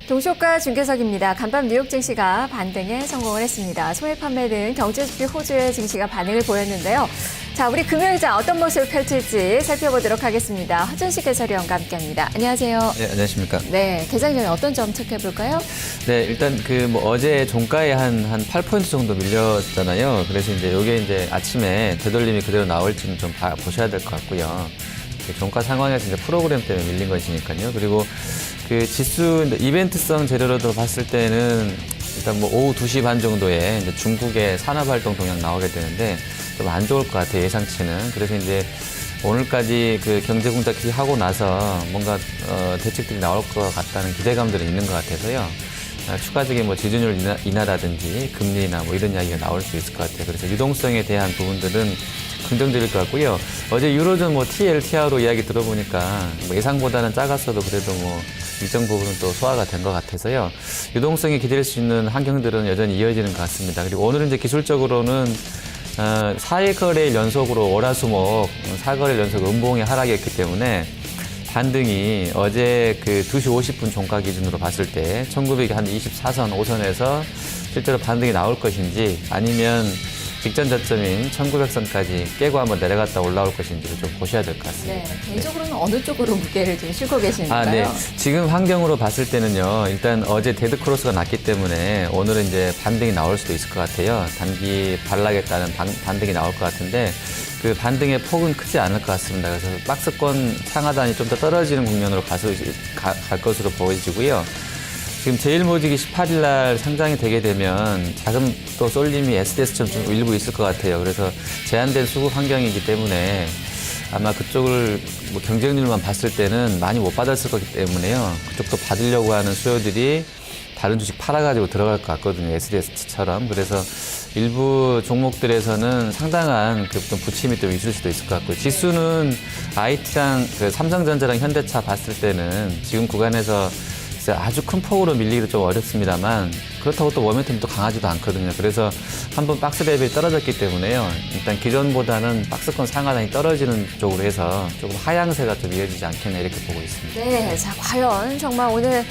동시효과 중계석입니다. 간밤 뉴욕 증시가 반등에 성공을 했습니다. 소액 판매 등 경제지표 호주의 증시가 반응을 보였는데요. 자, 우리 금요일자 어떤 모습을 펼칠지 살펴보도록 하겠습니다. 허준식 해설위원과 함께합니다. 안녕하세요. 네, 안녕하십니까. 네, 개장 전에 어떤 점 체크해볼까요? 네, 일단 어제 종가에 한 8% 정도 밀렸잖아요. 그래서 이게 이제 아침에 되돌림이 그대로 나올지는 좀 보셔야 될 것 같고요. 종가 상황에서 이제 프로그램 때문에 밀린 것이니까요. 그리고 지수 이벤트성 재료로도 봤을 때는 일단 오후 2시 반 정도에 이제 중국의 산업활동 동향 나오게 되는데 좀 안 좋을 것 같아요, 예상치는. 그래서 이제 오늘까지 경제 공작기 하고 나서 뭔가 대책들이 나올 것 같다는 기대감들이 있는 것 같아서요. 추가적인 지준율 인하라든지 금리나 이런 이야기가 나올 수 있을 것 같아요. 그래서 유동성에 대한 부분들은 긍정적일 것 같고요. 어제 유로존 TL, TRO 이야기 들어보니까 예상보다는 작았어도 그래도 일정 부분은 또 소화가 된 것 같아서요. 유동성이 기대할 수 있는 환경들은 여전히 이어지는 것 같습니다. 그리고 오늘은 이제 기술적으로는 4거래일 연속으로 월화수목 4거래일 연속 음봉의 하락이었기 때문에 반등이 어제 2시 50분 종가 기준으로 봤을 때 1924선 5선에서 실제로 반등이 나올 것인지 아니면 직전 저점인 1900선까지 깨고 한번 내려갔다 올라올 것인지를 좀 보셔야 될 것 같습니다. 네, 개인적으로는 어느 쪽으로 무게를 좀 싣고 계시는가요? 네. 지금 환경으로 봤을 때는요. 일단 어제 데드크로스가 났기 때문에 오늘은 이제 반등이 나올 수도 있을 것 같아요. 단기 반락에 따른 반등이 나올 것 같은데 그 반등의 폭은 크지 않을 것 같습니다. 그래서 박스권 상하단이 좀 더 떨어지는 국면으로 갈 것으로 보여지고요. 지금 제일모직이 18일 날 상장이 되게 되면 자금 또 쏠림이 SDS처럼 좀 일부 있을 것 같아요. 그래서 제한된 수급 환경이기 때문에 아마 그쪽을 경쟁률만 봤을 때는 많이 못 받았을 거기 때문에요. 그쪽도 받으려고 하는 수요들이 다른 주식 팔아가지고 들어갈 것 같거든요. SDS처럼. 그래서 일부 종목들에서는 상당한 좀 부침이 좀 있을 수도 있을 것 같고요. 지수는 IT랑 삼성전자랑 현대차 봤을 때는 지금 구간에서 아주 큰 폭으로 밀리기도 좀 어렵습니다만 그렇다고 또 모멘텀이 또 강하지도 않거든요. 그래서 한번 박스 레벨이 떨어졌기 때문에요. 일단 기존보다는 박스권 상하단이 떨어지는 쪽으로 해서 조금 하향세가 좀 이어지지 않겠나 이렇게 보고 있습니다. 네, 자 과연 정말 오늘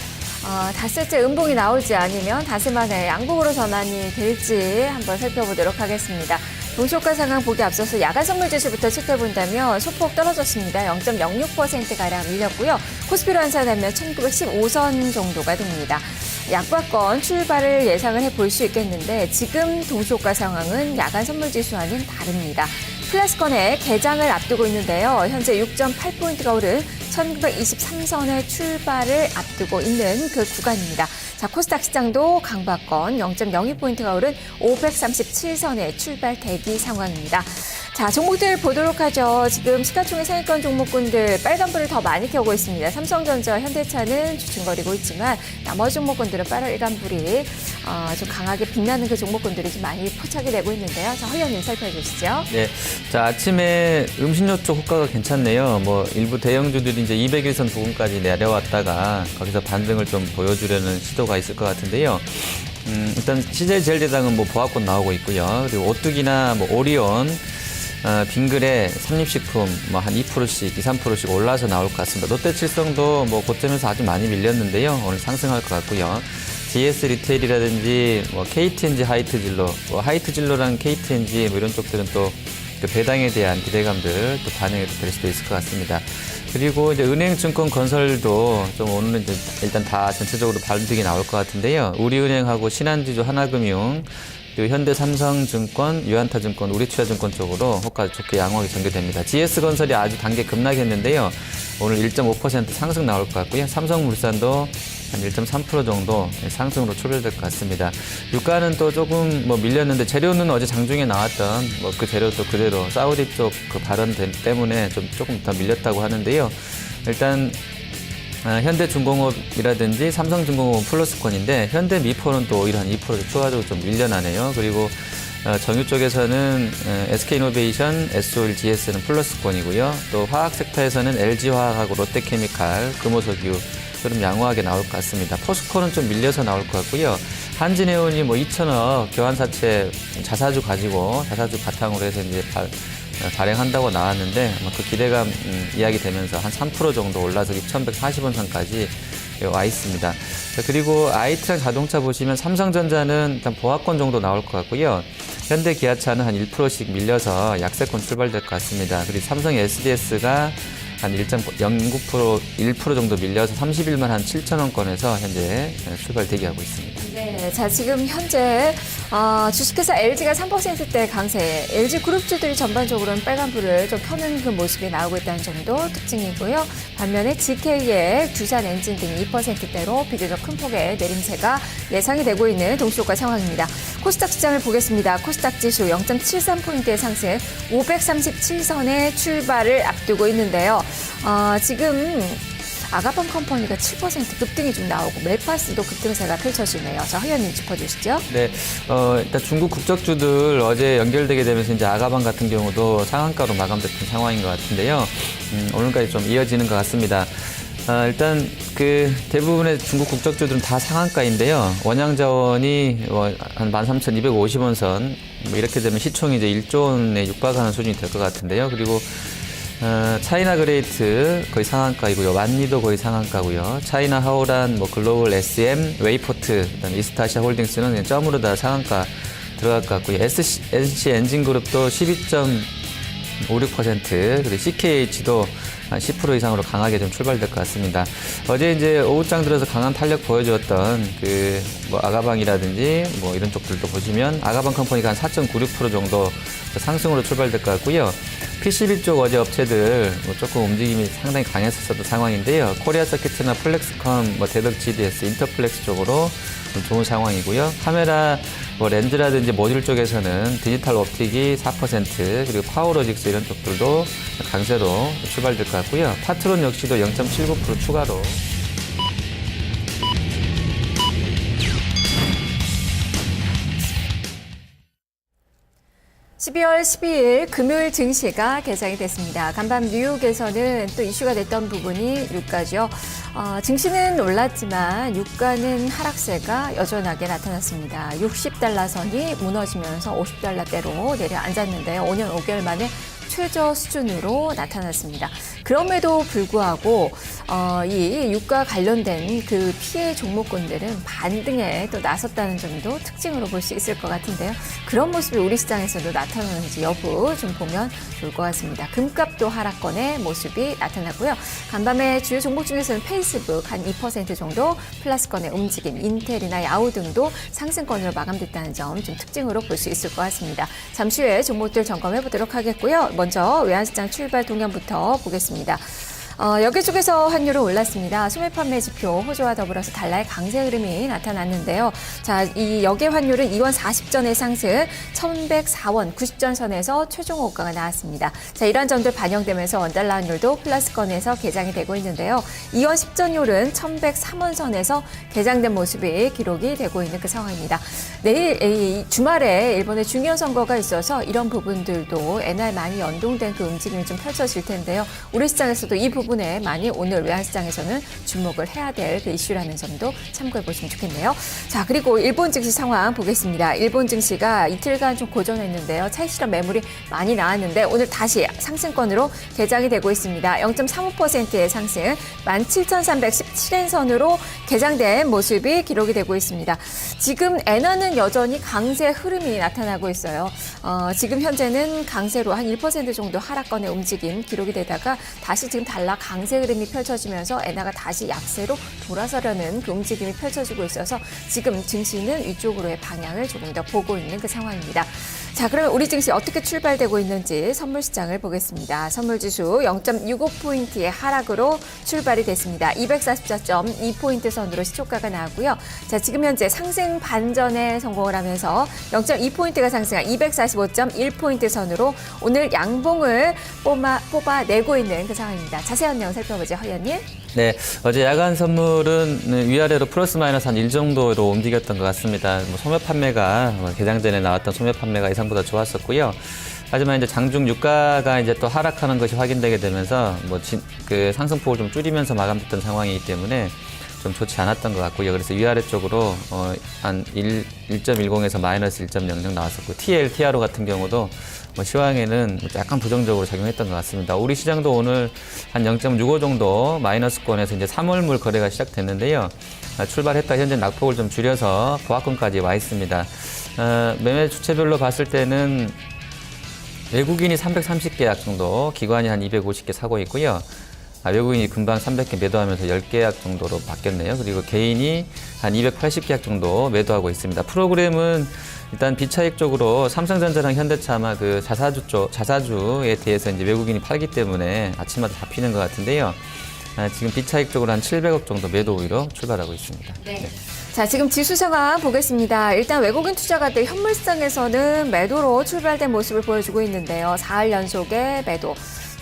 닷새째 음봉이 나올지 아니면 닷새 만에 양봉으로 전환이 될지 한번 살펴보도록 하겠습니다. 동시효과 상황 보기 앞서서 야간 선물 지수부터 체크해본다면 소폭 떨어졌습니다. 0.06%가량 밀렸고요. 코스피로 환산하면 1915선 정도가 됩니다. 약과권 출발을 예상을 해볼 수 있겠는데 지금 동시효과 상황은 야간 선물 지수와는 다릅니다. 플러스권의 개장을 앞두고 있는데요. 현재 6.8포인트가 오른 1923선의 출발을 앞두고 있는 그 구간입니다. 자, 코스닥 시장도 강박권 0.02포인트가 오른 537선의 출발 대기 상황입니다. 자, 종목들 보도록 하죠. 지금 시가총액 상위권 종목군들 빨간불을 더 많이 켜고 있습니다. 삼성전자, 현대차는 주춤거리고 있지만 나머지 종목군들은 빨간불이 좀 강하게 빛나는 그 종목군들이 좀 많이 포착이 되고 있는데요. 자, 허 의원님 살펴주시죠. 네, 자 아침에 음식료 쪽 호가가 괜찮네요. 일부 대형주들이 이제 200일선 부근까지 내려왔다가 거기서 반등을 좀 보여주려는 시도가 있을 것 같은데요. 일단 CJ제일제당은 보합권 나오고 있고요. 그리고 오뚜기나 오리온 빙그레, 삼립식품 한 2%씩, 2, 3%씩 올라서 나올 것 같습니다. 롯데칠성도 고점에서 아주 많이 밀렸는데요. 오늘 상승할 것 같고요. GS 리테일이라든지 KTNG 하이트진로, 하이트진로랑 KTNG 이런 쪽들은 또 배당에 대한 기대감들 또 반영이 될 수도 있을 것 같습니다. 그리고 이제 은행, 증권, 건설도 좀 오늘은 이제 일단 다 전체적으로 반등이 나올 것 같은데요. 우리은행하고 신한지주, 하나금융, 그리고 현대, 삼성증권, 유한타증권, 우리투자증권 쪽으로 호가 좋게 양호하게 전개됩니다. GS건설이 아주 단계 급락했는데요. 오늘 1.5% 상승 나올 것 같고요. 삼성물산도 한 1.3% 정도 상승으로 출발될 것 같습니다. 유가는 또 조금 밀렸는데 재료는 어제 장중에 나왔던 그 재료도 그대로 사우디 쪽 발언 때문에 조금 더 밀렸다고 하는데요. 일단 현대중공업이라든지 삼성중공업은 플러스권인데 현대미포는 또 오히려 한 2% 추가적으로 좀 밀려나네요. 그리고 정유 쪽에서는 SK이노베이션, SO일, GS는 플러스권이고요. 또 화학 섹터에서는 LG화학하고 롯데케미칼, 금호석유 좀 양호하게 나올 것 같습니다. 포스코는 좀 밀려서 나올 것 같고요. 한진해운이 2천억 교환사채 자사주 가지고 자사주 바탕으로 해서 이제 발행한다고 나왔는데 아마 그 기대감 이야기되면서 한 3% 정도 올라서 6,140원 선까지 와 있습니다. 그리고 IT랑 자동차 보시면 삼성전자는 일단 보합권 정도 나올 것 같고요. 현대 기아차는 한 1%씩 밀려서 약세권 출발될 것 같습니다. 그리고 삼성 SDS가 한 1.09%, 1% 정도 밀려서 30일만 한 7,000원권에서 현재 출발 대기하고 있습니다. 네, 자 지금 현재 주식회사 LG가 3%대 강세, LG 그룹주들이 전반적으로는 빨간불을 좀 켜는 그 모습이 나오고 있다는 정도 특징이고요. 반면에 GK의 두산 엔진 등이 2%대로 비교적 큰 폭의 내림세가 예상이 되고 있는 동시효과 상황입니다. 코스닥 시장을 보겠습니다. 코스닥 지수 0.73포인트의 상승, 537선의 출발을 앞두고 있는데요. 지금 아가방 컴퍼니가 7% 급등이 좀 나오고 멜파스도 급등세가 펼쳐지네요. 자, 허연님 짚어주시죠. 네, 일단 중국 국적주들 어제 연결되게 되면서 이제 아가방 같은 경우도 상한가로 마감됐던 상황인 것 같은데요. 오늘까지 좀 이어지는 것 같습니다. 일단 그 대부분의 중국 국적주들은 다 상한가인데요. 원양자원이 한 13,250원 선 이렇게 되면 시총이 이제 1조 원에 육박하는 수준이 될 것 같은데요. 그리고 차이나 그레이트 거의 상한가이고요. 완리도 거의 상한가고요. 차이나 하오란, 글로벌 SM, 웨이포트, 그다음에 이스타시아 홀딩스는 그냥 점으로 다 상한가 들어갈 것 같고요. NC 엔진그룹도 12.56%, 그리고 CKH도 한 10% 이상으로 강하게 좀 출발될 것 같습니다. 어제 이제 오후장 들어서 강한 탄력 보여주었던 아가방이라든지 이런 쪽들도 보시면 아가방 컴퍼니가 한 4.96% 정도 상승으로 출발될 것 같고요. PCB 쪽 어제 업체들 조금 움직임이 상당히 강했었던 상황인데요. 코리아 서킷이나 플렉스컴, 대덕 GDS, 인터플렉스 쪽으로 좀 좋은 상황이고요. 카메라 렌즈라든지 모듈 쪽에서는 디지털 옵틱이 4%, 그리고 파워로직스 이런 쪽들도 강세로 출발될 것 같고요. 파트론 역시도 0.79% 추가로. 12월 12일 금요일 증시가 개장이 됐습니다. 간밤 뉴욕에서는 또 이슈가 됐던 부분이 유가죠. 증시는 올랐지만 유가는 하락세가 여전하게 나타났습니다. 60달러 선이 무너지면서 50달러대로 내려앉았는데요. 5년 5개월 만에 최저 수준으로 나타났습니다. 그럼에도 불구하고 이 유가 관련된 그 피해 종목군들은 반등에 또 나섰다는 점도 특징으로 볼 수 있을 것 같은데요. 그런 모습이 우리 시장에서도 나타나는지 여부 좀 보면 좋을 것 같습니다. 금값도 하락권의 모습이 나타나고요. 간밤에 주요 종목 중에서는 페이스북 한 2% 정도 플러스권의 움직임, 인텔이나 야후 등도 상승권으로 마감됐다는 점 좀 특징으로 볼 수 있을 것 같습니다. 잠시 후에 종목들 점검해 보도록 하겠고요. 먼저 외환시장 출발 동향부터 보겠습니다. 여기 쪽에서 환율은 올랐습니다. 소매 판매 지표 호조와 더불어서 달러의 강세 흐름이 나타났는데요. 자, 이 역외 환율은 2원 40전의 상승, 1,104원 90전 선에서 최종 호가가 나왔습니다. 자, 이러한 점들 반영되면서 원달러 환율도 플러스권에서 개장이 되고 있는데요. 2원 10전율은 1,103원 선에서 개장된 모습이 기록이 되고 있는 그 상황입니다. 내일 주말에 일본의 중요한 선거가 있어서 이런 부분들도 NR 많이 연동된 그 움직임이 좀 펼쳐질 텐데요. 우리 시장에서도 이 부분에 많이 오늘 외환시장에서는 주목을 해야 될 그 이슈라는 점도 참고해 보시면 좋겠네요. 자, 그리고 일본 증시 상황 보겠습니다. 일본 증시가 이틀간 좀 고전했는데요. 차익 실현 매물이 많이 나왔는데 오늘 다시 상승권으로 개장이 되고 있습니다. 0.35%의 상승, 17,317엔 선으로 개장된 모습이 기록이 되고 있습니다. 지금 엔화는 여전히 강세 흐름이 나타나고 있어요. 지금 현재는 강세로 한 1% 정도 하락권의 움직임 기록이 되다가 다시 지금 달러 강세 흐름이 펼쳐지면서 엔화가 다시 약세로 돌아서려는 그 움직임이 펼쳐지고 있어서 지금 증시는 위쪽으로의 방향을 조금 더 보고 있는 그 상황입니다. 자, 그러면 우리 증시 어떻게 출발되고 있는지 선물 시장을 보겠습니다. 선물 지수 0.65포인트의 하락으로 출발이 됐습니다. 244.2포인트 선으로 시초가가 나왔고요. 자, 지금 현재 상승 반전에 성공을 하면서 0.2포인트가 상승한 245.1포인트 선으로 오늘 양봉을 뽑아내고 있는 그 상황입니다. 자세한 내용 살펴보죠, 허연님. 네, 어제 야간 선물은 위아래로 플러스 마이너스 한 1 정도로 움직였던 것 같습니다. 소매 판매가 개장 전에 나왔던 소매 판매가 예상보다 좋았었고요. 하지만 이제 장중 유가가 이제 또 하락하는 것이 확인되게 되면서 그 상승폭을 좀 줄이면서 마감됐던 상황이기 때문에 좀 좋지 않았던 것 같고요. 그래서 위아래 쪽으로 한 1.10에서 마이너스 1.00 나왔었고 TL, TRO 같은 경우도 시황에는 약간 부정적으로 작용했던 것 같습니다. 우리 시장도 오늘 한 0.65 정도 마이너스권에서 이제 3월물 거래가 시작됐는데요. 출발했다 현재 낙폭을 좀 줄여서 보합권까지 와 있습니다. 매매 주체별로 봤을 때는 외국인이 330계약 정도, 기관이 한 250개 사고 있고요. 외국인이 금방 300개 매도하면서 10계약 정도로 바뀌었네요. 그리고 개인이 한 280계약 정도 매도하고 있습니다. 프로그램은 일단 비차익 쪽으로 삼성전자랑 현대차 아마 그 자사주에 대해서 이제 외국인이 팔기 때문에 아침마다 잡히는 것 같은데요. 지금 비차익 쪽으로 한 700억 정도 매도 우위로 출발하고 있습니다. 네. 자, 지금 지수 상황 보겠습니다. 일단 외국인 투자가들 현물성에서는 매도로 출발된 모습을 보여주고 있는데요. 4일 연속의 매도.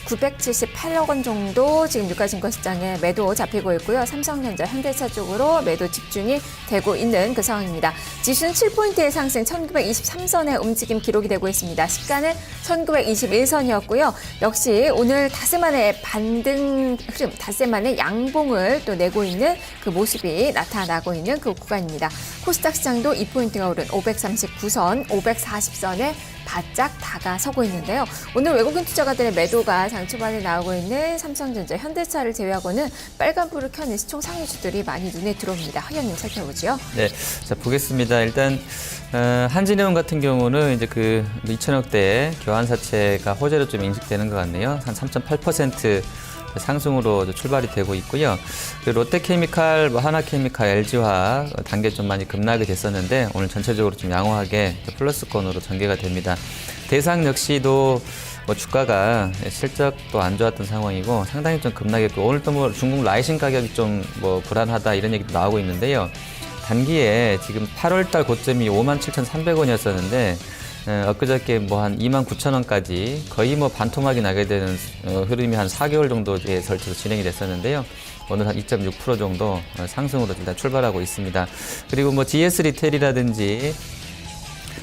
978억 원 정도 지금 유가증권시장에 매도 잡히고 있고요. 삼성전자, 현대차 쪽으로 매도 집중이 되고 있는 그 상황입니다. 지수는 7포인트의 상승 1923선의 움직임 기록이 되고 있습니다. 시가는 1921선이었고요. 역시 오늘 닷새만의 반등 흐름, 닷새만의 양봉을 또 내고 있는 그 모습이 나타나고 있는 그 구간입니다. 코스닥 시장도 2포인트가 오른 539선, 540선에 바짝 다가서고 있는데요. 오늘 외국인 투자가들의 매도가 장 초반에 나오고 있는 삼성전자, 현대차를 제외하고는 빨간불을 켜는 시총 상위주들이 많이 눈에 들어옵니다. 허연님 살펴보죠. 네, 자 보겠습니다. 일단 한진해운 같은 경우는 이제 그 2천억대 교환사채가 호재로 좀 인식되는 것 같네요. 한 3.8% 상승으로 출발이 되고 있고요. 롯데케미칼, 하나케미칼, LG화학 단계 좀 많이 급락이 됐었는데 오늘 전체적으로 좀 양호하게 플러스권으로 전개가 됩니다. 대상 역시도 주가가 실적도 안 좋았던 상황이고 상당히 좀 급락했고 오늘 또 중국 라이신 가격이 좀 불안하다 이런 얘기도 나오고 있는데요. 단기에 지금 8월달 고점이 57,300원이었었는데 엊그저께 한 29,000원까지 거의 반토막이 나게 되는 흐름이 한 4개월 정도에 걸쳐서 진행이 됐었는데요. 오늘 한 2.6% 정도 상승으로 일단 출발하고 있습니다. 그리고 GS 리테일이라든지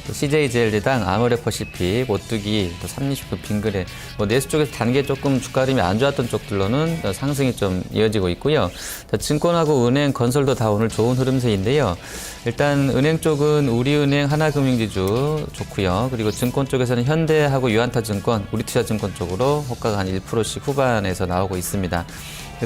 또 CJ제일제당, 아모레퍼시픽, 오뚜기, 또 삼립식품, 빙그레 내수 쪽에서 단계 조금 주가 흐름이 안 좋았던 쪽들로는 상승이 좀 이어지고 있고요. 증권하고 은행, 건설도 다 오늘 좋은 흐름세인데요. 일단 은행 쪽은 우리은행, 하나금융지주 좋고요. 그리고 증권 쪽에서는 현대하고 유한타증권, 우리투자증권 쪽으로 호가가 한 1%씩 후반에서 나오고 있습니다.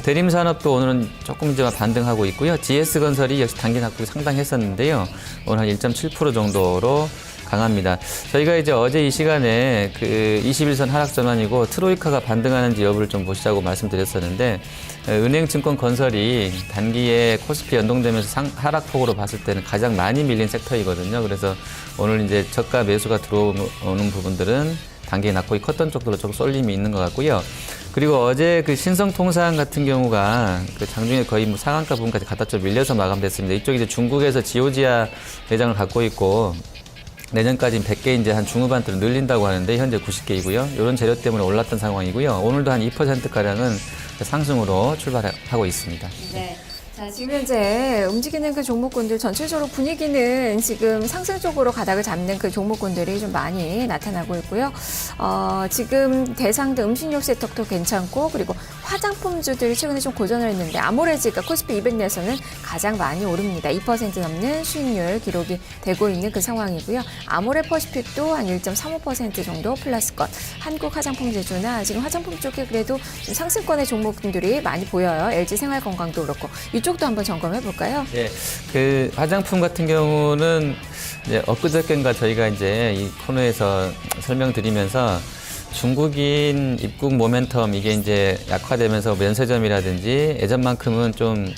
대림산업도 오늘은 조금 이제 반등하고 있고요. GS건설이 역시 단기 낙폭이 상당히 했었는데요. 오늘 한 1.7% 정도로 강합니다. 저희가 이제 어제 이 시간에 그 21선 하락 전환이고 트로이카가 반등하는지 여부를 좀 보시자고 말씀드렸었는데 은행, 증권, 건설이 단기에 코스피 연동되면서 하락폭으로 봤을 때는 가장 많이 밀린 섹터이거든요. 그래서 오늘 이제 저가 매수가 들어오는 부분들은 단기 낙폭이 컸던 쪽들로 조금 쏠림이 있는 것 같고요. 그리고 어제 그 신성통상 같은 경우가 그 장중에 거의 상한가 부분까지 갖다 좀 밀려서 마감됐습니다. 이쪽이 이제 중국에서 지오지아 매장을 갖고 있고 내년까지 100개 이제 한 중후반대로 늘린다고 하는데 현재 90개이고요. 이런 재료 때문에 올랐던 상황이고요. 오늘도 한 2%가량은 상승으로 출발하고 있습니다. 네. 자, 지금 현재 움직이는 그 종목군들 전체적으로 분위기는 지금 상승 쪽으로 가닥을 잡는 그 종목군들이 좀 많이 나타나고 있고요. 지금 대상도 음식료 세탁도 괜찮고 그리고 화장품주들이 최근에 좀 고전을 했는데 아모레지가 코스피 200내에서는 가장 많이 오릅니다. 2% 넘는 수익률 기록이 되고 있는 그 상황이고요. 아모레퍼시픽도 한 1.35% 정도 플러스권. 한국 화장품제조나 지금 화장품 쪽에 그래도 좀 상승권의 종목들이 많이 보여요. LG생활건강도 그렇고. 이쪽도 한번 점검해 볼까요? 네, 그 화장품 같은 경우는 이제 엊그저께인가 저희가 이제 이 코너에서 설명드리면서 중국인 입국 모멘텀 이게 이제 약화되면서 면세점이라든지 예전만큼은 좀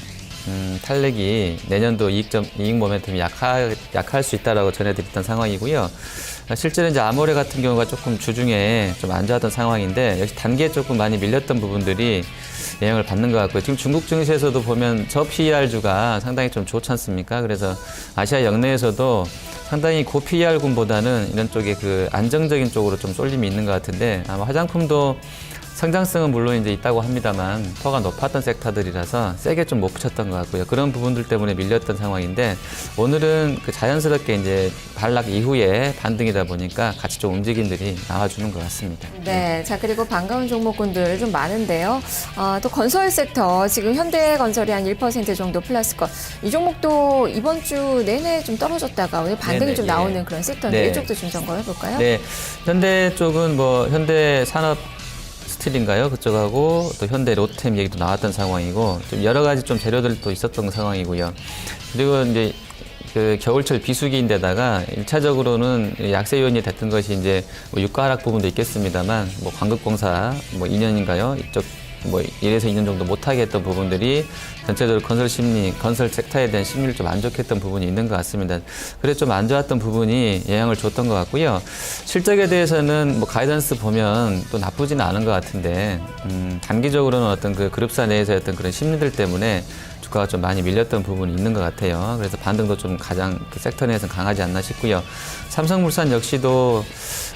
탄력이 내년도 이익 모멘텀이 약할 수 있다라고 전해드렸던 상황이고요. 실제로 이제 아모레 같은 경우가 조금 주중에 좀 안 좋았던 상황인데 역시 단기에 조금 많이 밀렸던 부분들이 영향을 받는 것 같고요. 지금 중국 증시에서도 보면 저 PER주가 상당히 좀 좋지 않습니까? 그래서 아시아 역내에서도 상당히 고 PER군보다는 이런 쪽에 그 안정적인 쪽으로 좀 쏠림이 있는 것 같은데 아마 화장품도 성장성은 물론 이제 있다고 합니다만 퍼가 높았던 섹터들이라서 세게 좀 못 붙였던 것 같고요. 그런 부분들 때문에 밀렸던 상황인데 오늘은 그 자연스럽게 이제 반락 이후에 반등이다 보니까 같이 좀 움직임들이 나와주는 것 같습니다. 네, 자 그리고 반가운 종목군들 좀 많은데요. 또 건설 섹터 지금 현대건설이 한 1% 정도 플러스권. 이 종목도 이번 주 내내 좀 떨어졌다가 오늘 반등이 네네, 좀 예. 나오는 그런 섹터인데 네. 이쪽도 좀 점검해 볼까요? 네, 현대 쪽은 뭐 현대 산업 스틸인가요? 그쪽하고 또 현대 로템 얘기도 나왔던 상황이고 좀 여러 가지 좀 재료들도 있었던 상황이고요. 그리고 이제 그 겨울철 비수기인데다가 1차적으로는 약세 요인이 됐던 것이 이제 뭐 유가 하락 부분도 있겠습니다만 뭐 광급공사 뭐 2년인가요? 이쪽 뭐 1에서 2년 정도 못하게 했던 부분들이 전체적으로 건설 심리, 건설 섹터에 대한 심리를 좀 안 좋게 했던 부분이 있는 것 같습니다. 그래서 좀 안 좋았던 부분이 영향을 줬던 것 같고요. 실적에 대해서는 뭐 가이던스 보면 또 나쁘지는 않은 것 같은데 단기적으로는 어떤 그 그룹사 내에서 어떤 그런 심리들 때문에 주가가 좀 많이 밀렸던 부분이 있는 것 같아요. 그래서 반등도 좀 가장 그 섹터 내에서는 강하지 않나 싶고요. 삼성물산 역시도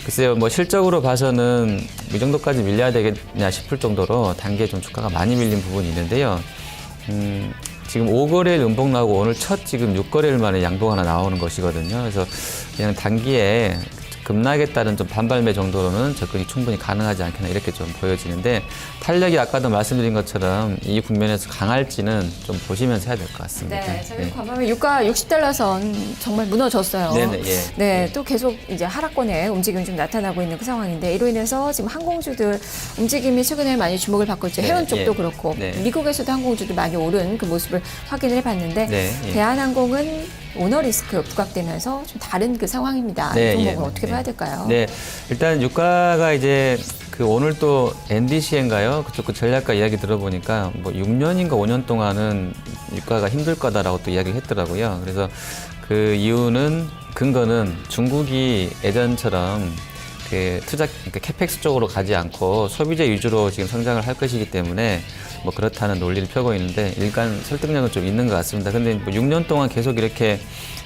글쎄요, 뭐 실적으로 봐서는 이 정도까지 밀려야 되겠냐 싶을 정도로 단기에 좀 주가가 많이 밀린 부분이 있는데요. 지금 5거래일 음봉 나오고 오늘 첫 지금 6거래일 만에 양봉 하나 나오는 것이거든요. 그래서 그냥 단기에 급락에 따른 좀 반발매 정도로는 접근이 충분히 가능하지 않겠나 이렇게 좀 보여지는데 탄력이 아까도 말씀드린 것처럼 이 국면에서 강할지는 좀 보시면서 해야 될 것 같습니다. 네, 저희 관밤에 유가 60달러선 정말 무너졌어요. 네네, 예. 네, 또 계속 이제 하락권에 움직임이 좀 나타나고 있는 그 상황인데 이로 인해서 지금 항공주들 움직임이 최근에 많이 주목을 받고 있죠. 네, 해운 쪽도 예. 그렇고 네. 미국에서도 항공주들 많이 오른 그 모습을 확인을 해봤는데 네, 예. 대한항공은 오너 리스크 부각되면서 좀 다른 그 상황입니다. 네, 이 종목은 예. 어떻게 네. 봐야 될까요? 네, 일단 유가가 이제 그 오늘 또 NDC인가요? 그쪽 그 전략가 이야기 들어보니까 뭐 6년인가 5년 동안은 유가가 힘들 거다라고 또 이야기를 했더라고요. 그래서 그 이유는 근거는 중국이 예전처럼 그 투자 그러니까 캐펙스 쪽으로 가지 않고 소비재 위주로 지금 성장을 할 것이기 때문에 뭐 그렇다는 논리를 펴고 있는데 일단 설득력은 좀 있는 것 같습니다. 근데 뭐 6년 동안 계속 이렇게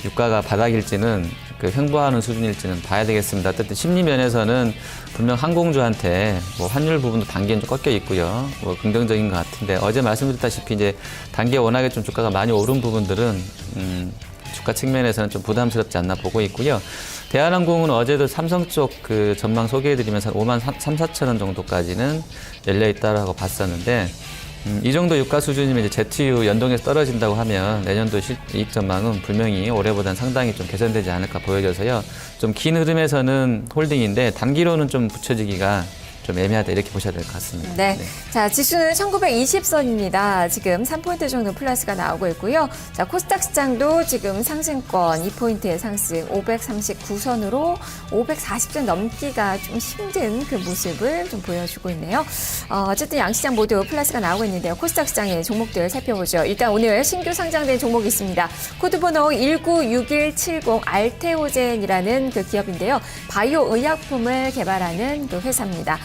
유가가 바닥일지는 그 횡보하는 수준일지는 봐야 되겠습니다. 어쨌든 심리 면에서는 분명 항공주한테 뭐 환율 부분도 단기엔 좀 꺾여 있고요. 뭐 긍정적인 것 같은데 어제 말씀드렸다시피 이제 단기에 워낙에 좀 주가가 많이 오른 부분들은 주가 측면에서는 좀 부담스럽지 않나 보고 있고요. 대한항공은 어제도 삼성 쪽 그 전망 소개해드리면서 5만 3, 4천 원 정도까지는 열려 있다라고 봤었는데 이 정도 유가 수준이면 이제 ZU 연동해서 떨어진다고 하면 내년도 이익 전망은 분명히 올해보다는 상당히 좀 개선되지 않을까 보여져서요. 좀 긴 흐름에서는 홀딩인데 단기로는 좀 붙여지기가 좀 애매하다 이렇게 보셔야 될 것 같습니다. 네. 자, 지수는 1920선입니다. 지금 3포인트 정도 플러스가 나오고 있고요. 자, 코스닥 시장도 지금 상승권 2포인트의 상승 539선으로 540선 넘기가 좀 힘든 그 모습을 좀 보여주고 있네요. 어쨌든 양시장 모두 플러스가 나오고 있는데요. 코스닥 시장의 종목들 살펴보죠. 일단 오늘 신규 상장된 종목이 있습니다. 코드번호 196170 알테오젠이라는 그 기업인데요. 바이오 의약품을 개발하는 그 회사입니다.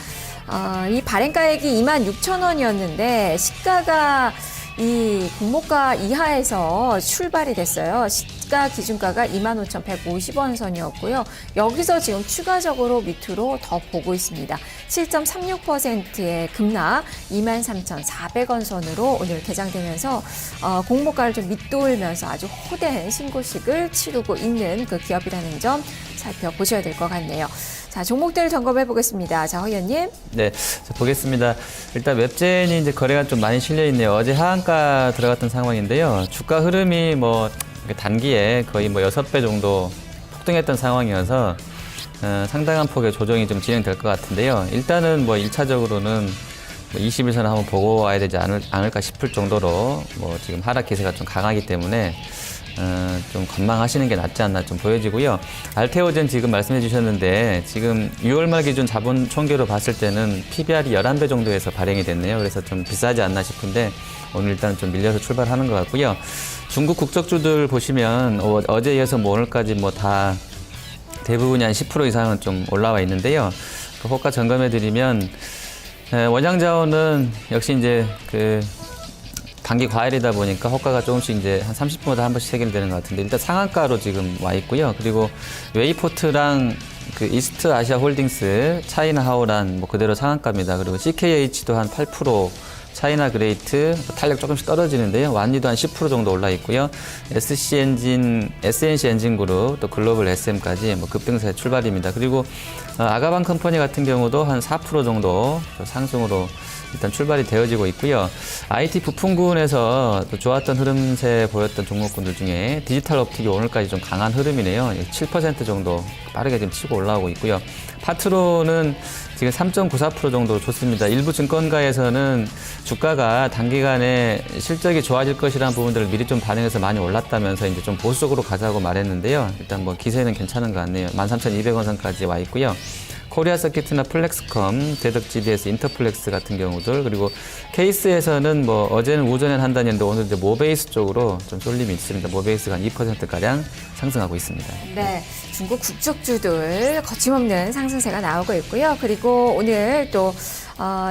이 발행가액이 26,000원이었는데 시가가 이 공모가 이하에서 출발이 됐어요. 시가 기준가가 25,150원 선이었고요. 여기서 지금 추가적으로 밑으로 더 보고 있습니다. 7.36%의 급락 23,400원 선으로 오늘 개장되면서 공모가를 좀 밑돌면서 아주 호된 신고식을 치르고 있는 그 기업이라는 점 살펴보셔야 될 것 같네요. 자, 종목들 점검해 보겠습니다. 자, 허위원님. 네, 자, 보겠습니다. 일단 웹젠이 이제 거래가 좀 많이 실려 있네요. 어제 하한가 들어갔던 상황인데요. 주가 흐름이 뭐 단기에 거의 뭐 6배 정도 폭등했던 상황이어서 상당한 폭의 조정이 좀 진행될 것 같은데요. 일단은 뭐 1차적으로는 뭐 20일선을 한번 보고 와야 되지 않을까 싶을 정도로 뭐 지금 하락 기세가 좀 강하기 때문에 좀 관망하시는 게 낫지 않나 좀 보여지고요. 알테오젠 지금 말씀해 주셨는데 지금 6월 말 기준 자본 총계로 봤을 때는 PBR이 11배 정도에서 발행이 됐네요. 그래서 좀 비싸지 않나 싶은데 오늘 일단 좀 밀려서 출발하는 것 같고요. 중국 국적주들 보시면 어제 이어서 뭐 오늘까지 뭐 다 대부분이 한 10% 이상은 좀 올라와 있는데요. 그 호가 점검해 드리면 원양 자원은 역시 이제 그 단기 과열이다 보니까 호가가 조금씩 이제 한 30분마다 한 번씩 해결되는 것 같은데 일단 상한가로 지금 와 있고요. 그리고 웨이포트랑 그 이스트 아시아 홀딩스, 차이나 하오란 뭐 그대로 상한가입니다. 그리고 CKH도 한 8%, 차이나 그레이트 탄력 조금씩 떨어지는데요. 완리도 한 10% 정도 올라 있고요. SNC 엔진 그룹, 또 글로벌 SM까지 뭐 급등세 출발입니다. 그리고 아가방 컴퍼니 같은 경우도 한 4% 정도 상승으로 일단 출발이 되어지고 있고요. IT 부품군에서 또 좋았던 흐름세 보였던 종목군들 중에 디지털 옵틱이 오늘까지 좀 강한 흐름이네요. 7% 정도 빠르게 지금 치고 올라오고 있고요. 파트로는 지금 3.94% 정도 좋습니다. 일부 증권가에서는 주가가 단기간에 실적이 좋아질 것이라는 부분들을 미리 좀 반영해서 많이 올랐다면서 이제 좀 보수적으로 가자고 말했는데요. 일단 뭐 기세는 괜찮은 것 같네요. 13,200원 선까지 와 있고요. 코리아 서킷이나 플렉스컴, 대덕 GDS, 인터플렉스 같은 경우들, 그리고 케이스에서는 뭐 어제는 오전에 한다니 했는데 오늘 이제 모베이스 쪽으로 좀 쏠림이 있습니다. 모베이스가 한 2%가량 상승하고 있습니다. 네, 중국 국적주들 거침없는 상승세가 나오고 있고요. 그리고 오늘 또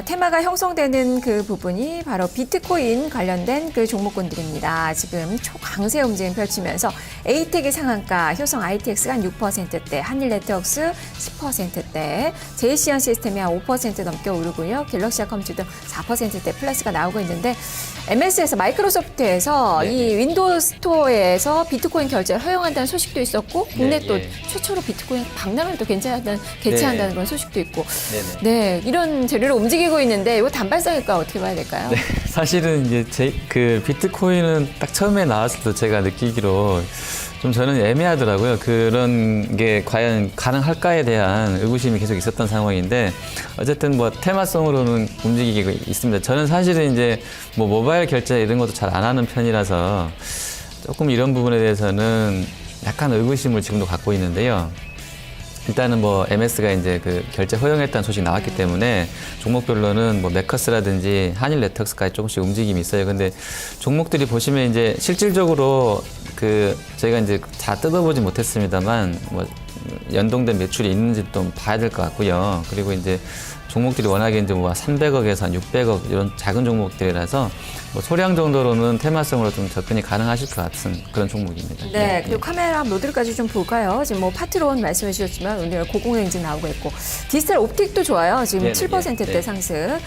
테마가 형성되는 그 부분이 바로 비트코인 관련된 그 종목군들입니다. 지금 초강세 움직임 펼치면서 에이텍이 상한가, 효성 ITX가 한 6%대, 한일네트웍스 10%대, JC현 시스템이 한 5% 넘게 오르고요. 갤럭시아 컴퓨터 4%대 플러스가 나오고 있는데 MS에서 마이크로소프트에서 이 윈도우 스토어에서 비트코인 결제를 허용한다는 소식도 있었고 국내 또 최초로 비트코인 박람회를 또 개최한다는 그런 소식도 있고 네, 이런 재료로 움직이고 있는데 이거 단발성일까 어떻게 봐야 될까요? 네, 사실은 이제 그 비트코인은 딱 처음에 나왔을 때 제가 느끼기로 좀 저는 애매하더라고요. 그런 게 과연 가능할까에 대한 의구심이 계속 있었던 상황인데 어쨌든 뭐 테마성으로는 움직이고 있습니다. 저는 사실은 이제 뭐 모바일 결제 이런 것도 잘 안 하는 편이라서 조금 이런 부분에 대해서는 약간 의구심을 지금도 갖고 있는데요. 일단은 뭐 MS가 이제 그 결제 허용했다는 소식이 나왔기 때문에 종목별로는 뭐 메커스라든지 한일네트웍스까지 조금씩 움직임이 있어요. 근데 종목들이 보시면 이제 실질적으로 그 저희가 이제 다 뜯어보지 못했습니다만 뭐 연동된 매출이 있는지 좀 봐야 될 것 같고요. 그리고 이제 종목들이 워낙에 이제 뭐 300억에서 한 600억 이런 작은 종목들이라서 뭐 소량 정도로는 테마성으로 좀 접근이 가능하실 것 같은 그런 종목입니다. 네, 그리고 카메라 모듈까지 좀 볼까요? 지금 뭐 파트론 말씀해 주셨지만 오늘 고공행진 나오고 있고 디지털 옵틱도 좋아요. 지금 7%대 상승.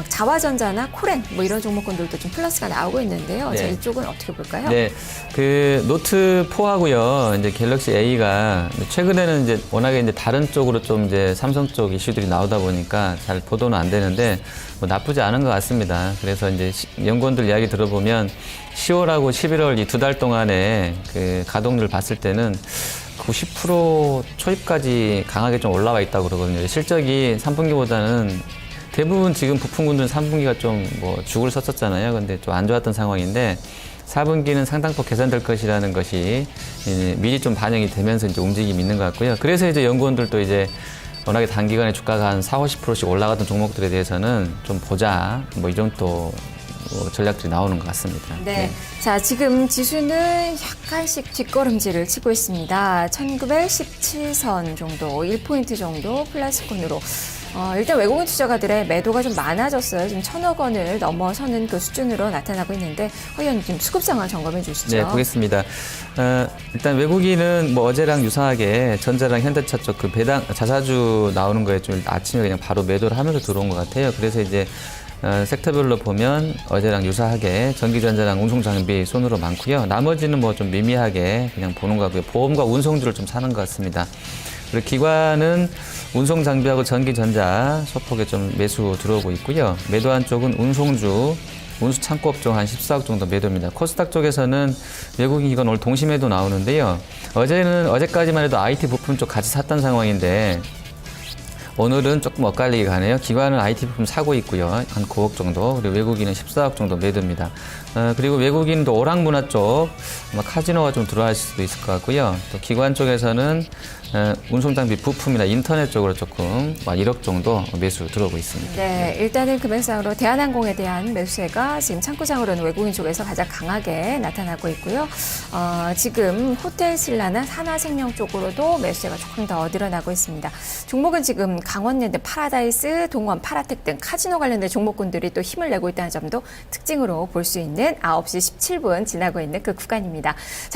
자화전자나 코렌 뭐 이런 종목군들도 좀 플러스가 나오고 있는데요. 자, 이쪽은 어떻게 볼까요? 네, 그 노트 4하고요. 이제 갤럭시 A가 최근에는 이제 워낙에 이제 다른 쪽으로 좀 이제 삼성 쪽 이슈들이 나오다 보니까 잘 보도는 안 되는데 뭐 나쁘지 않은 것 같습니다. 그래서 이제 연구원들 이야기 들어보면 10월하고 11월 이 2달 동안에 그 가동률 봤을 때는 90% 초입까지 강하게 좀 올라와 있다고 그러거든요. 실적이 3분기보다는 대부분 지금 부품군들은 3분기가 좀 뭐 죽을 썼었잖아요. 근데 좀 안 좋았던 상황인데 4분기는 상당폭 개선될 것이라는 것이 미리 좀 반영이 되면서 이제 움직임이 있는 것 같고요. 그래서 이제 연구원들도 이제 워낙에 단기간에 주가가 한 40~50%씩 올라가던 종목들에 대해서는 좀 보자 뭐 이런 또 전략들이 나오는 것 같습니다. 네. 자, 지금 지수는 약간씩 뒷걸음질을 치고 있습니다. 1917선 정도, 1포인트 정도 플러스권으로. 일단 외국인 투자가들의 매도가 좀 많아졌어요. 지금 1,000억 원을 넘어서는 그 수준으로 나타나고 있는데 허연 좀 수급 상황 점검해 주시죠. 네, 보겠습니다. 일단 외국인은 뭐 어제랑 유사하게 전자랑 현대차 쪽 그 배당 자사주 나오는 거에 좀 아침에 그냥 바로 매도를 하면서 들어온 것 같아요. 그래서 이제 섹터별로 보면 어제랑 유사하게 전기전자랑 운송장비 손으로 많고요. 나머지는 뭐 좀 미미하게 그냥 보는 것 같고요. 보험과 운송주를 좀 사는 것 같습니다. 그리고 기관은 운송장비하고 전기전자 소폭에 좀 매수 들어오고 있고요. 매도한 쪽은 운송주, 운수창고업종 한 14억 정도 매도입니다. 코스닥 쪽에서는 외국인 기관 오늘 동시매도 나오는데요. 어제까지만 해도 IT 부품 쪽 같이 샀던 상황인데 오늘은 조금 엇갈리게 가네요. 기관은 IT 부품 사고 있고요. 한 9억 정도. 그리고 외국인은 14억 정도 매도입니다. 그리고 외국인도 오락문화 쪽 아마 카지노가 좀 들어갈 수도 있을 것 같고요. 또 기관 쪽에서는 운송장비 부품이나 인터넷 쪽으로 조금 1억 정도 매수 들어오고 있습니다. 네, 일단은 금액상으로 대한항공에 대한 매수세가 지금 창구상으로는 외국인 쪽에서 가장 강하게 나타나고 있고요. 지금 호텔신라나 산화생명 쪽으로도 매수세가 조금 더 늘어나고 있습니다. 종목은 지금 강원랜드, 파라다이스, 동원, 파라텍 등 카지노 관련된 종목군들이 또 힘을 내고 있다는 점도 특징으로 볼 수 있는 9시 17분 지나고 있는 그 구간입니다. 자,